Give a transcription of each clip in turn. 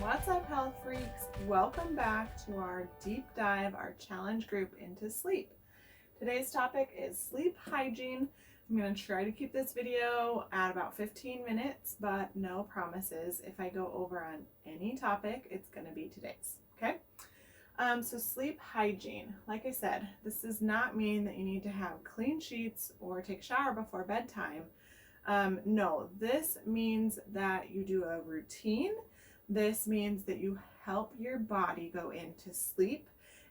What's up, health freaks? Welcome back to our deep dive, our challenge group into sleep. Today's topic is sleep hygiene. I'm going to try to keep this video at about 15 minutes, but no promises. If I go over on any topic, it's going to be today's, okay? So sleep hygiene, like I said, this does not mean that you need to have clean sheets or take a shower before bedtime. No, this means that you do a routine. This means that you help your body go into sleep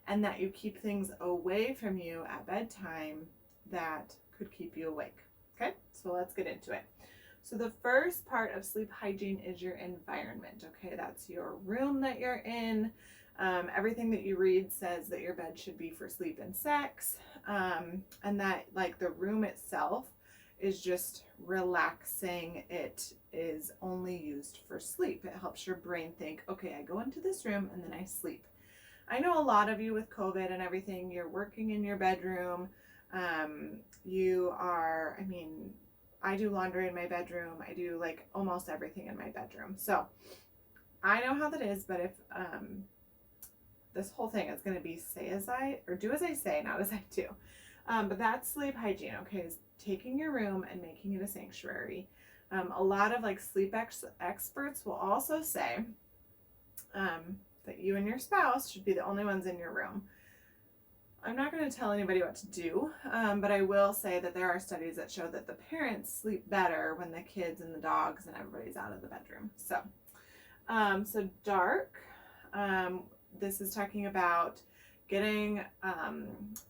and that you keep things away from you at bedtime that could keep you awake. Okay, so let's get into it. So the first part of sleep hygiene is your environment. Okay, that's your room that you're in. Everything that you read says that your bed should be for sleep and sex, and that like the room itself is just relaxing. It is only used for sleep. It helps your brain think, okay, I go into this room and then I sleep. I know a lot of you with COVID and everything, you're working in your bedroom. I do laundry in my bedroom. I do like almost everything in my bedroom. So I know how that is, but if this whole thing is going to be do as I say, not as I do. But that's sleep hygiene, okay, is taking your room and making it a sanctuary. A lot of like sleep experts will also say that you and your spouse should be the only ones in your room. I'm not going to tell anybody what to do, but I will say that there are studies that show that the parents sleep better when the kids and the dogs and everybody's out of the bedroom. So dark. This is talking about getting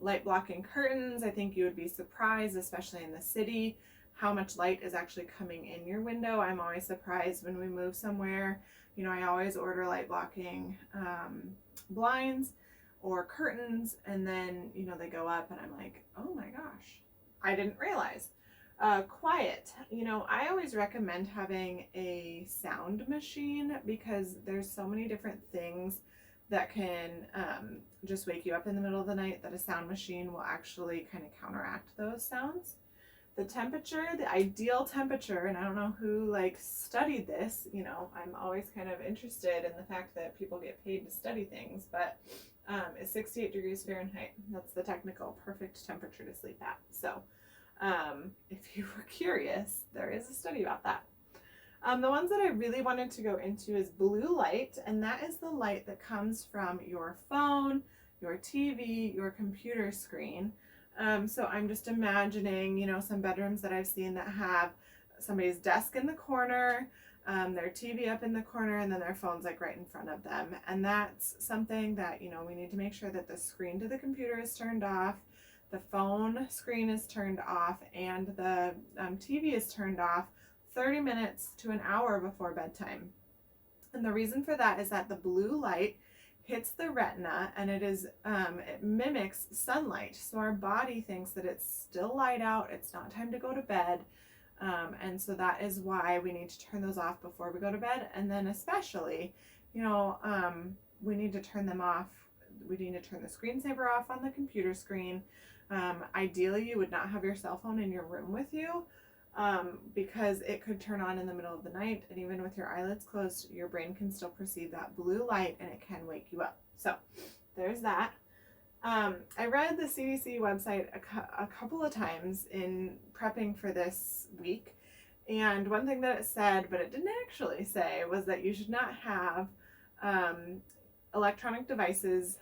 light blocking curtains. I think you would be surprised, especially in the city, how much light is actually coming in your window. I'm always surprised when we move somewhere. You know, I always order light blocking blinds or curtains, and then, you know, they go up and I'm like, oh my gosh, I didn't realize. Quiet. You know, I always recommend having a sound machine because there's so many different things that can just wake you up in the middle of the night that a sound machine will actually kind of counteract those sounds. The temperature, the ideal temperature, and I don't know who like studied this, you know, I'm always kind of interested in the fact that people get paid to study things, but is 68 degrees Fahrenheit. That's the technical perfect temperature to sleep at. So if you were curious, there is a study about that. The ones that I really wanted to go into is blue light, and that is the light that comes from your phone, your TV, your computer screen. So I'm just imagining, you know, some bedrooms that I've seen that have somebody's desk in the corner, their TV up in the corner, and then their phone's like right in front of them. And that's something that, you know, we need to make sure that the screen to the computer is turned off, the phone screen is turned off, and the TV is turned off 30 minutes to an hour before bedtime. And the reason for that is that the blue light hits the retina and it mimics sunlight. So our body thinks that it's still light out, it's not time to go to bed. And so that is why we need to turn those off before we go to bed. And then especially, you know, we need to turn them off. We need to turn the screensaver off on the computer screen. Ideally, you would not have your cell phone in your room with you. Because it could turn on in the middle of the night, and even with your eyelids closed, your brain can still perceive that blue light and it can wake you up. So there's that. I read the CDC website a couple of times in prepping for this week, and one thing that it said, but it didn't actually say, was that you should not have electronic devices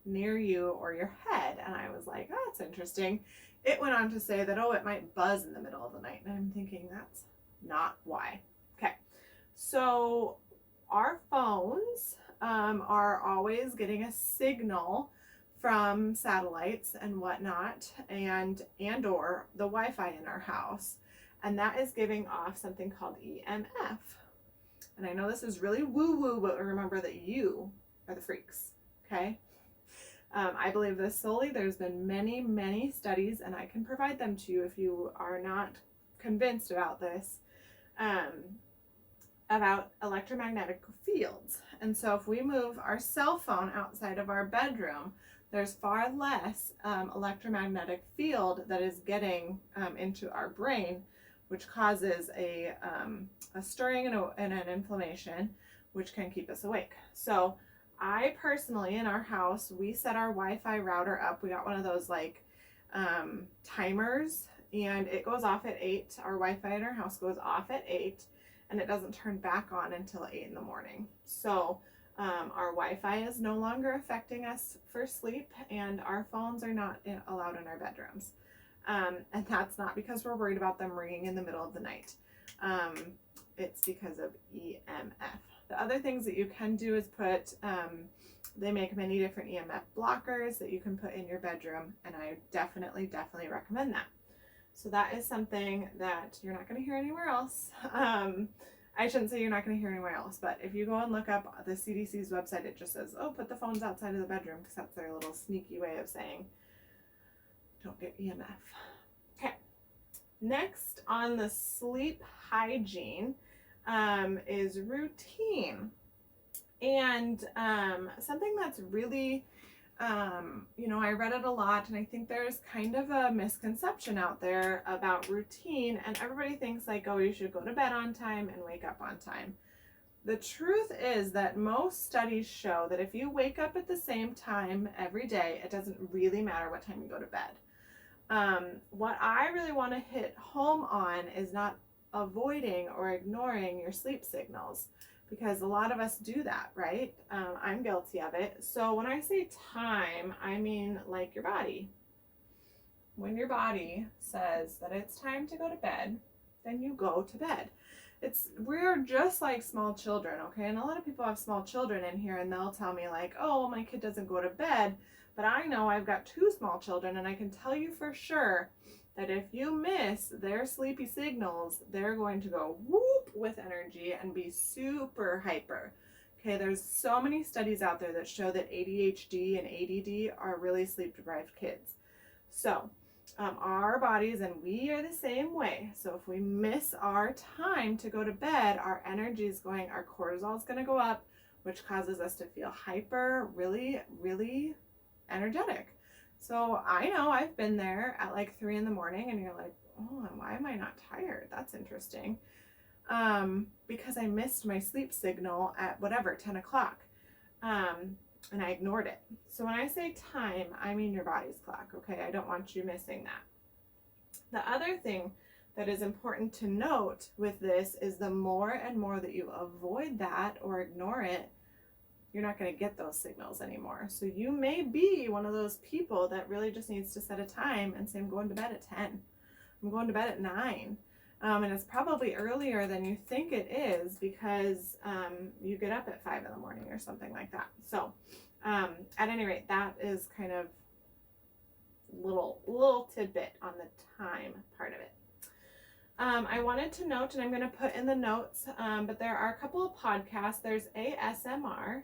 near you or your head. And I was like, oh, that's interesting. It went on to say that, oh, it might buzz in the middle of the night. And I'm thinking that's not why. Okay, so our phones are always getting a signal from satellites and whatnot, and or the Wi-Fi in our house. And that is giving off something called EMF. And I know this is really woo-woo, but remember that you are the freaks, okay? I believe this solely. There's been many, many studies, and I can provide them to you if you are not convinced about this, about electromagnetic fields. And so if we move our cell phone outside of our bedroom, there's far less electromagnetic field that is getting into our brain, which causes a stirring and an inflammation, which can keep us awake. So I personally, in our house, we set our Wi-Fi router up. We got one of those like timers, and it goes off at 8. Our Wi-Fi in our house goes off at 8, and it doesn't turn back on until 8 in the morning. So our Wi-Fi is no longer affecting us for sleep, and our phones are not allowed in our bedrooms. And that's not because we're worried about them ringing in the middle of the night. It's because of EMF. The other things that you can do is put, they make many different EMF blockers that you can put in your bedroom, and I definitely recommend that. So that is something that you're not going to hear anywhere else. I shouldn't say you're not going to hear anywhere else, but if you go and look up the CDC's website, it just says, oh, put the phones outside of the bedroom, because that's their little sneaky way of saying don't get EMF. Okay, next on the sleep hygiene is routine. And something that's really, I read it a lot, and I think there's kind of a misconception out there about routine, and everybody thinks like, oh, you should go to bed on time and wake up on time. The truth is that most studies show that if you wake up at the same time every day, it doesn't really matter what time you go to bed. What I really want to hit home on is not avoiding or ignoring your sleep signals, because a lot of us do that, right? I'm guilty of it. So when I say time, I mean like your body. When your body says that it's time to go to bed, then you go to bed. We're just like small children, okay? And a lot of people have small children in here, and they'll tell me like, oh, my kid doesn't go to bed. But I know I've got 2 small children, and I can tell you for sure that if you miss their sleepy signals, they're going to go whoop with energy and be super hyper. Okay, there's so many studies out there that show that ADHD and ADD are really sleep-deprived kids. So our bodies, and we are the same way. So if we miss our time to go to bed, our energy is going, our cortisol is going to go up, which causes us to feel hyper, really, really energetic. So I know I've been there at like 3 in the morning, and you're like, oh, why am I not tired? That's interesting. Because I missed my sleep signal at whatever, 10 o'clock. And I ignored it. So when I say time, I mean your body's clock, okay? I don't want you missing that. The other thing that is important to note with this is the more and more that you avoid that or ignore it, you're not going to get those signals anymore. So you may be one of those people that really just needs to set a time and say, I'm going to bed at 10. I'm going to bed at 9. And it's probably earlier than you think it is, because you get up at 5 in the morning or something like that. So at any rate, that is kind of little tidbit on the time part of it. I wanted to note, and I'm going to put in the notes, but there are a couple of podcasts. There's ASMR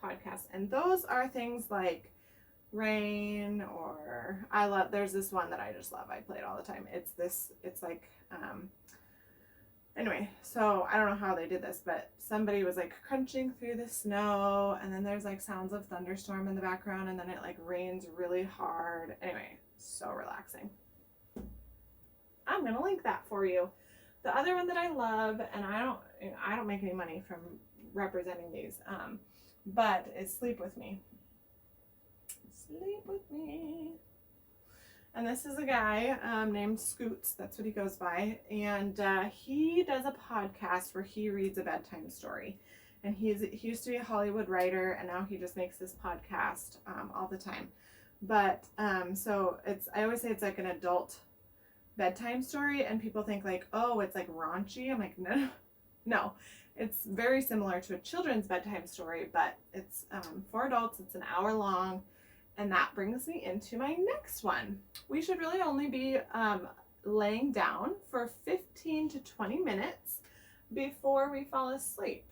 podcasts, and those are things like rain, or there's this one that I just love. I play it all the time. It's like anyway, so I don't know how they did this, but somebody was like crunching through the snow, and then there's like sounds of thunderstorm in the background, and then it like rains really hard. Anyway, so relaxing. I'm gonna link that for you. The other one that I love, and I don't make any money from representing these, but is Sleep With Me. Sleep With Me. And this is a guy named Scoots, that's what he goes by, and he does a podcast where he reads a bedtime story. And he used to be a Hollywood writer, and now he just makes this podcast all the time. But so I always say it's like an adult bedtime story, and people think like, oh, it's like raunchy. I'm like, no, it's very similar to a children's bedtime story, but it's for adults. It's an hour long. And that brings me into my next one. We should really only be laying down for 15 to 20 minutes before we fall asleep.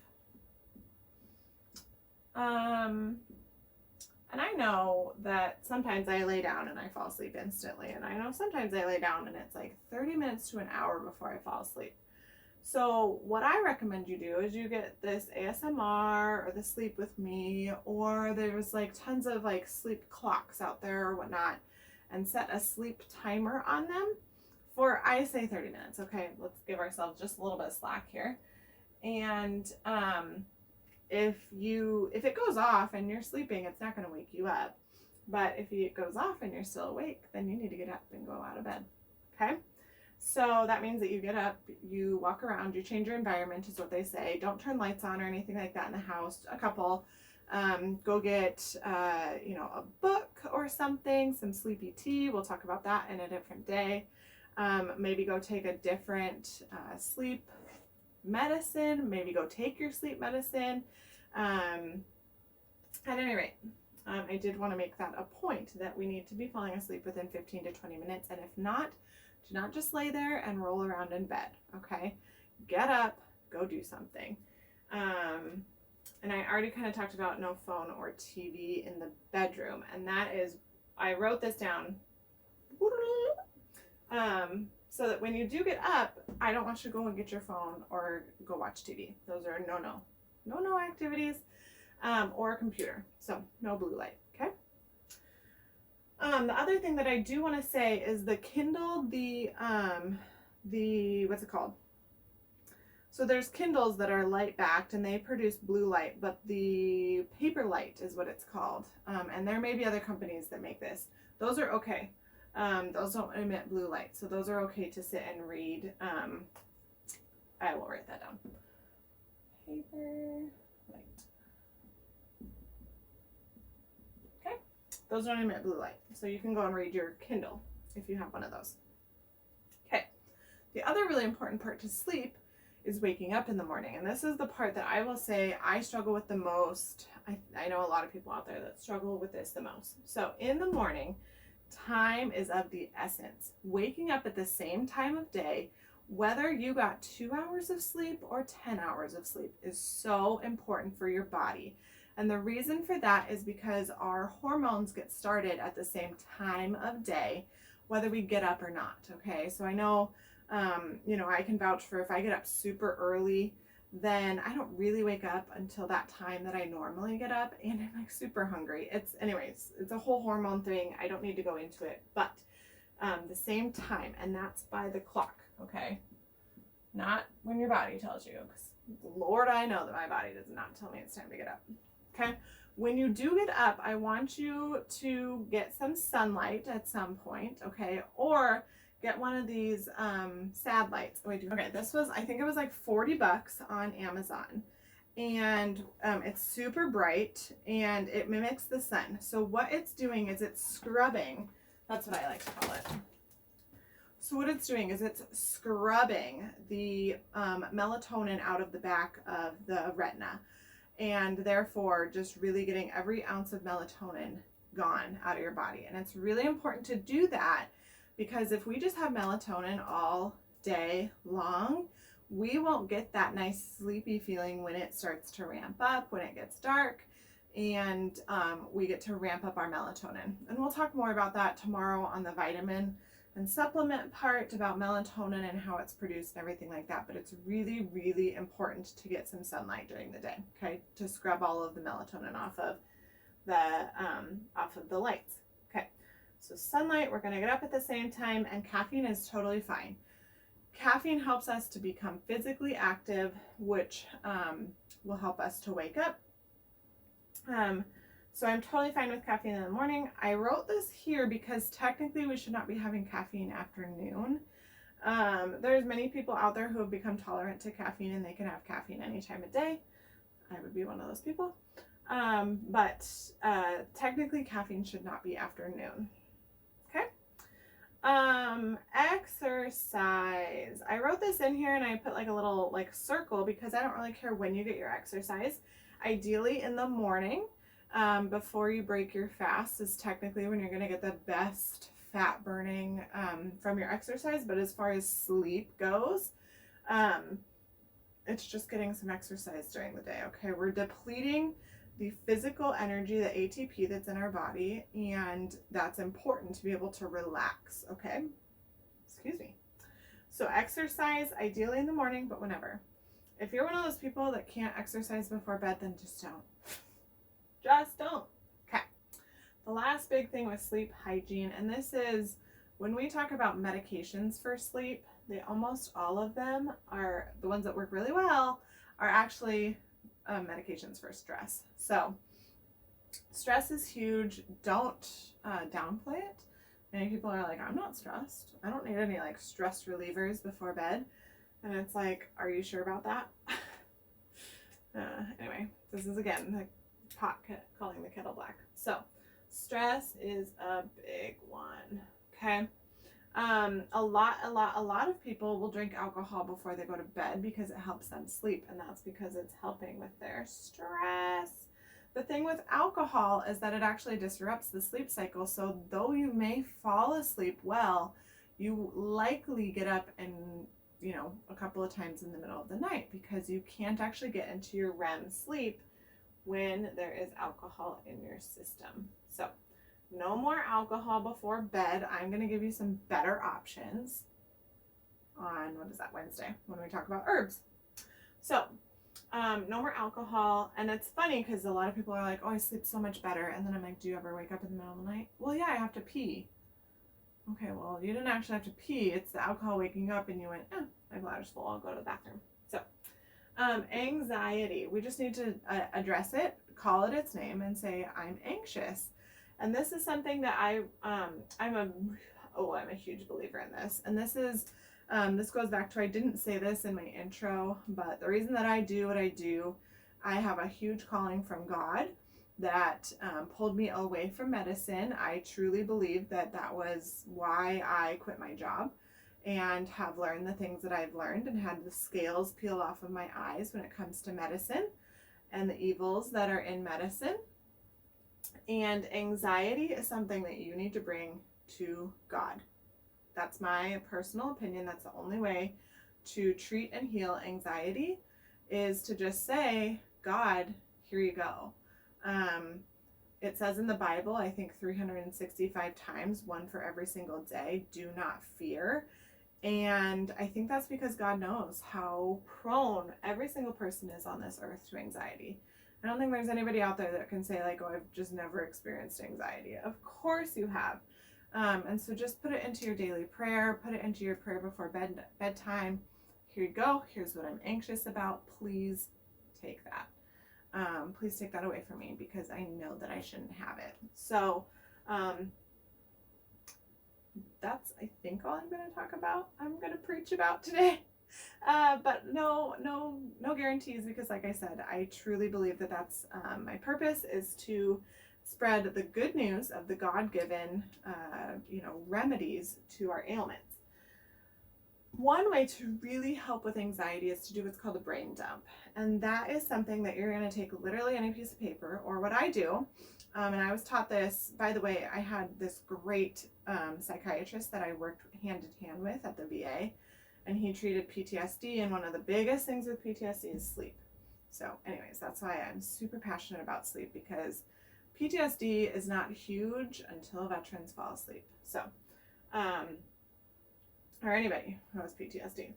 And I know that sometimes I lay down and I fall asleep instantly. And I know sometimes I lay down and it's like 30 minutes to an hour before I fall asleep. So what I recommend you do is you get this ASMR or the Sleep With Me, or there's like tons of like sleep clocks out there or whatnot, and set a sleep timer on them for, I say 30 minutes. Okay, let's give ourselves just a little bit of slack here. And if it goes off and you're sleeping, it's not going to wake you up. But if it goes off and you're still awake, then you need to get up and go out of bed. Okay? So that means that you get up, you walk around, you change your environment, is what they say. Don't turn lights on or anything like that in the house. A couple. Go get, a book or something, some sleepy tea. We'll talk about that in a different day. Maybe go take a different sleep medicine. Maybe go take your sleep medicine. At any rate, I did want to make that a point that we need to be falling asleep within 15 to 20 minutes. And if not, do not just lay there and roll around in bed, okay? Get up, go do something. And I already kind of talked about no phone or TV in the bedroom. And that is, I wrote this down so that when you do get up, I don't want you to go and get your phone or go watch TV. Those are no activities, or a computer. So no blue light, okay? The other thing that I do want to say is the Kindle, what's it called? So there's Kindles that are light backed and they produce blue light, but the Paperwhite is what it's called. And there may be other companies that make this. Those are okay. Those don't emit blue light, so those are okay to sit and read. I will write that down. Paperwhite. Okay, those don't emit blue light, so you can go and read your Kindle if you have one of those. Okay, the other really important part to sleep is waking up in the morning, and this is the part that I will say I struggle with the most. I know a lot of people out there that struggle with this the most. So in the morning, time is of the essence. Waking up at the same time of day, whether you got 2 hours of sleep or 10 hours of sleep, is so important for your body. And the reason for that is because our hormones get started at the same time of day, whether we get up or not, okay? So I know, I can vouch for if I get up super early, then I don't really wake up until that time that I normally get up, and I'm like super hungry. It's a whole hormone thing. I don't need to go into it, but the same time, and that's by the clock, okay? Not when your body tells you, because Lord, I know that my body does not tell me it's time to get up, okay? When you do get up, I want you to get some sunlight at some point, okay? Or get one of these sad lights. Okay, this was, I think it was like $40 on Amazon. And it's super bright and it mimics the sun. So what it's doing is it's scrubbing. That's what I like to call it. So what it's doing is it's scrubbing the melatonin out of the back of the retina. And therefore just really getting every ounce of melatonin gone out of your body. And it's really important to do that, because if we just have melatonin all day long, we won't get that nice sleepy feeling when it starts to ramp up, when it gets dark, and we get to ramp up our melatonin. And we'll talk more about that tomorrow on the vitamin and supplement part, about melatonin and how it's produced and everything like that. But it's really, really important to get some sunlight during the day, okay, to scrub all of the melatonin off of the lights. Okay. So sunlight, we're going to get up at the same time, and caffeine is totally fine. Caffeine helps us to become physically active, which will help us to wake up. So I'm totally fine with caffeine in the morning. I wrote this here because technically we should not be having caffeine after noon. There's many people out there who have become tolerant to caffeine and they can have caffeine any time of day. I would be one of those people. But technically caffeine should not be after noon. Okay. Exercise. I wrote this in here and I put like a little circle because I don't really care when you get your exercise. Ideally in the morning, before you break your fast is technically when you're going to get the best fat burning from your exercise. But as far as sleep goes, it's just getting some exercise during the day. Okay, we're depleting the physical energy, the ATP that's in our body, and that's important to be able to relax. Okay, excuse me. So exercise ideally in the morning, but whenever. If you're one of those people that can't exercise before bed, then just don't. Just don't. Okay. The last big thing with sleep hygiene, and this is when we talk about medications for sleep, almost all of them are the ones that work really well are actually medications for stress. So stress is huge. Don't downplay it. Many people are like, I'm not stressed. I don't need any like stress relievers before bed. And it's like, are you sure about that? Anyway, this is again the pot calling the kettle black. So stress is a big one. Okay. A lot of people will drink alcohol before they go to bed because it helps them sleep, and that's because it's helping with their stress. The thing with alcohol is that it actually disrupts the sleep cycle, so though you may fall asleep well, you likely get up and, you know, a couple of times in the middle of the night because you can't actually get into your REM sleep when there is alcohol in your system. So no more alcohol before bed. I'm going to give you some better options on, what is that, Wednesday, when we talk about herbs. So no more alcohol. And it's funny because a lot of people are like, oh, I sleep so much better. And then I'm like, do you ever wake up in the middle of the night? Well, yeah, I have to pee. Okay, well, you didn't actually have to pee. It's the alcohol waking up and you went, my bladder's full. I'll go to the bathroom. So anxiety. We just need to address it, call it its name, and say, I'm anxious. And this is something that I'm a huge believer in this. And this is, this goes back to, I didn't say this in my intro, but the reason that I do what I do, I have a huge calling from God that pulled me away from medicine. I truly believe that that was why I quit my job and have learned the things that I've learned and had the scales peel off of my eyes when it comes to medicine and the evils that are in medicine. And anxiety is something that you need to bring to God. That's my personal opinion. That's the only way to treat and heal anxiety is to just say, God, here you go. It says in the Bible, I think 365 times, one for every single day, do not fear. And I think that's because God knows how prone every single person is on this earth to anxiety. I don't think there's anybody out there that can say like, oh, I've just never experienced anxiety. Of course you have. And so just put it into your daily prayer, put it into your prayer before bedtime. Here you go. Here's what I'm anxious about. Please take that. Please take that away from me because I know that I shouldn't have it. So that's, I think, all I'm going to talk about. I'm going to preach about today. But no guarantees because, like I said, I truly believe that that's my purpose is to spread the good news of the God-given, remedies to our ailments. One way to really help with anxiety is to do what's called a brain dump. And that is something that you're going to take literally any piece of paper, or what I do. And I was taught this, by the way, I had this great psychiatrist that I worked hand in hand with at the VA. And he treated PTSD, and one of the biggest things with PTSD is sleep. So anyways, that's why I'm super passionate about sleep, because PTSD is not huge until veterans fall asleep. So, or anybody who has PTSD.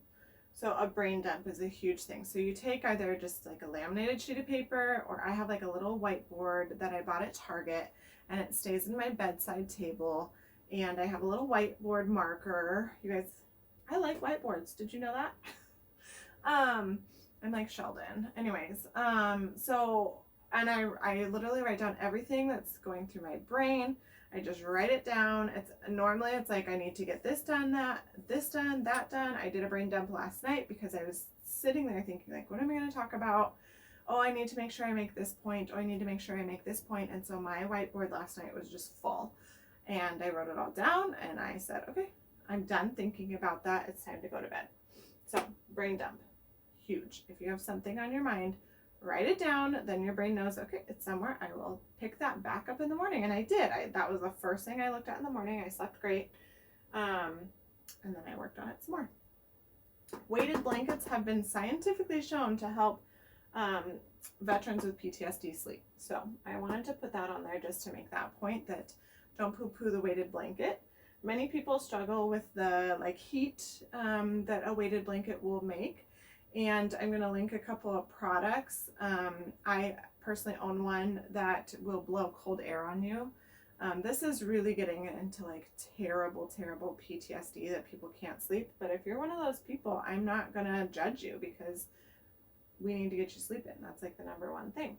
So a brain dump is a huge thing. So you take either just like a laminated sheet of paper, or I have like a little whiteboard that I bought at Target, and it stays in my bedside table. And I have a little whiteboard marker. You guys, I like whiteboards. Did you know that? I'm like Sheldon. Anyways, and I literally write down everything that's going through my brain. I just write it down. It's like I need to get this done, that done. I did a brain dump last night because I was sitting there thinking like, what am I going to talk about? Oh, I need to make sure I make this point. Oh, I need to make sure I make this point. And so my whiteboard last night was just full. And I wrote it all down and I said, okay, I'm done thinking about that. It's time to go to bed. So brain dump, huge. If you have something on your mind, write it down. Then your brain knows, okay, it's somewhere. I will pick that back up in the morning. And I did. That was the first thing I looked at in the morning. I slept great. And then I worked on it some more. Weighted blankets have been scientifically shown to help veterans with PTSD sleep. So I wanted to put that on there just to make that point, that don't poo-poo the weighted blanket. Many people struggle with the heat that a weighted blanket will make. And I'm going to link a couple of products. I personally own one that will blow cold air on you. This is really getting into terrible PTSD that people can't sleep. But if you're one of those people, I'm not going to judge you, because we need to get you sleeping. That's like the number one thing.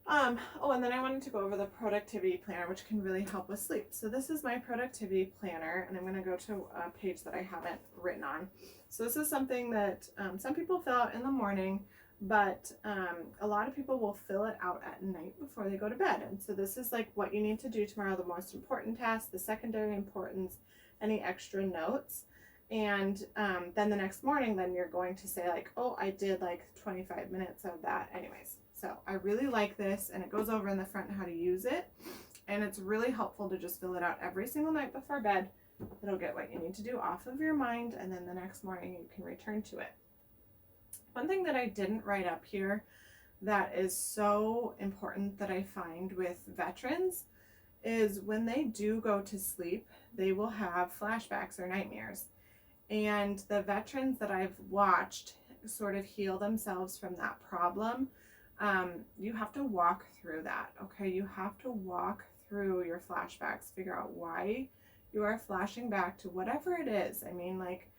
And then I wanted to go over the productivity planner, which can really help with sleep. So this is my productivity planner, and I'm going to go to a page that I haven't written on. So this is something that some people fill out in the morning, but a lot of people will fill it out at night before they go to bed. And so this is like what you need to do tomorrow, the most important tasks, the secondary importance, any extra notes. And then the next morning, then you're going to say like, oh, I did like 25 minutes of that anyways. So I really like this, and it goes over in the front how to use it. And it's really helpful to just fill it out every single night before bed. It'll get what you need to do off of your mind, and then the next morning you can return to it. One thing that I didn't write up here that is so important that I find with veterans is when they do go to sleep, they will have flashbacks or nightmares. And the veterans that I've watched sort of heal themselves from that problem. You have to walk through that, okay? You have to walk through your flashbacks, figure out why you are flashing back to whatever it is. I mean, like,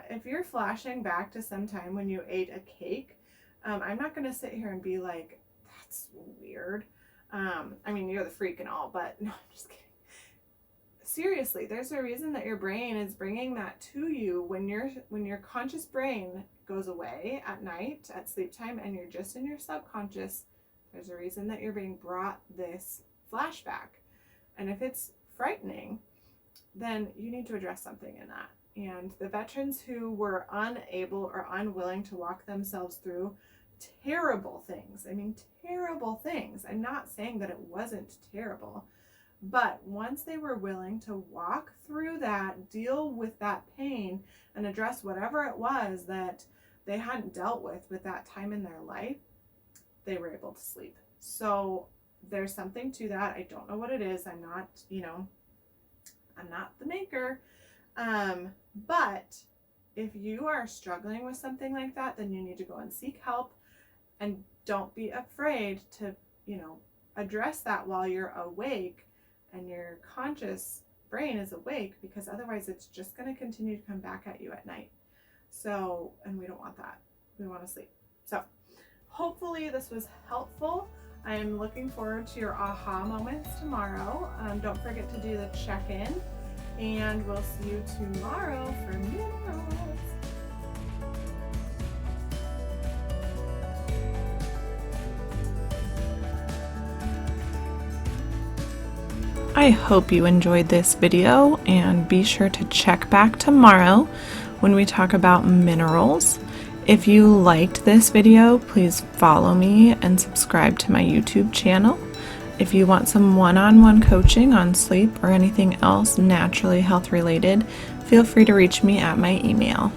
if you're flashing back to some time when you ate a cake, I'm not going to sit here and be like, that's weird. I mean, you're the freak and all, but no, I'm just kidding. Seriously, there's a reason that your brain is bringing that to you when your conscious brain goes away at night at sleep time and you're just in your subconscious. There's a reason that you're being brought this flashback. And if it's frightening, then you need to address something in that. And the veterans who were unable or unwilling to walk themselves through terrible things, I mean, terrible things. I'm not saying that it wasn't terrible, but once they were willing to walk through that, deal with that pain, and address whatever it was that they hadn't dealt with that time in their life, they were able to sleep. So there's something to that. I don't know what it is. I'm not the maker. But if you are struggling with something like that, then you need to go and seek help, and don't be afraid to, address that while you're awake and your conscious brain is awake, because otherwise it's just going to continue to come back at you at night. So, and we don't want that. We want to sleep. So hopefully this was helpful. I am looking forward to your aha moments tomorrow. Don't forget to do the check-in, and we'll see you tomorrow for minerals. I hope you enjoyed this video, and be sure to check back tomorrow when we talk about minerals. If you liked this video, please follow me and subscribe to my YouTube channel. If you want some one-on-one coaching on sleep or anything else naturally health related, feel free to reach me at my email.